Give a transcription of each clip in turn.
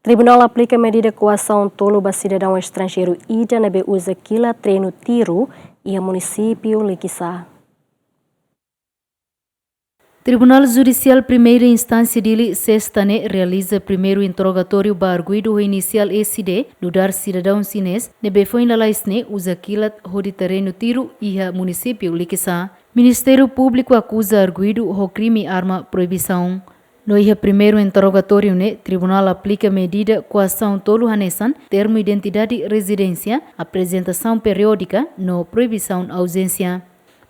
Tribunal aplika medida koasaun tolo ba sidadaun estranjeiru ida nebe usa kilat treinu tiru e Munisipiu Likisa. Tribunal Judicial Primeira Instância dele sexta-ne realiza primeiro interrogatório ba arguido inicial ECD no dar cidadão chinês nebe foi na laisne usa kilat hodi treinu tiru e Munisipiu Likisa. Ministério Público acusa arguido ho crime arma proibição. No primeiro interrogatório, Tribunal aplica medida koasaun tolo hanesan, termo identidade residência, apresentação periódica, no proibição ausência.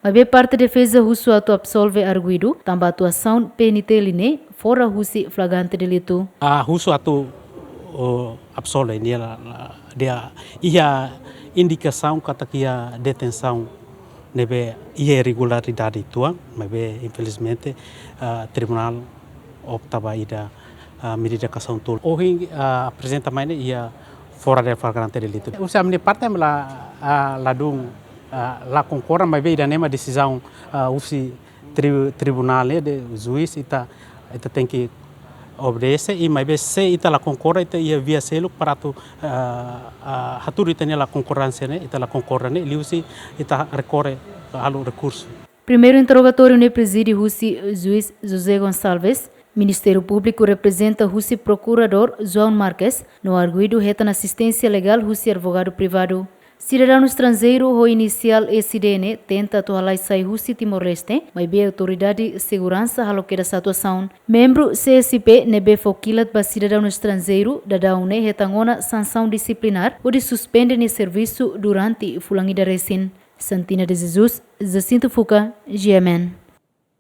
Mas parte defesa russo absolve arguido, também atuação peniteline, fora russi flagrante delito. A russo absolve dia indicação que a detenção nebe irregularidade tua, mas infelizmente tribunal optava ida medida koasaun tolo. Hoje apresenta mais ia fora de flagrante delito. Usa a parte lá ladung lá concorda, mas veio da nema decisão usi tribunal de juiz ita tem que obedecer e mas se ita lá concorda ita ia via selo para tu haturi ita lá concordância ita lá concorda ele usi ita recorre ao recurso. Primeiro interrogatório preside Russi juiz José Gonçalves. Ministério Público representa Russi procurador João Marques, no arguido reta na assistência legal Russi advogado privado. Cidadão estrangeiro o inicial ECDN tenta atuar sai Russi Timor-Leste, mas bem autoridade de segurança haloqueira essa atuação. Membro CSP nebe foquilat ba cidadão estrangeiro da daune retangona sanção disciplinar ou de suspende ne serviço durante fulangida recém. Santina de Jesus, Jacinto Fuca, GMN.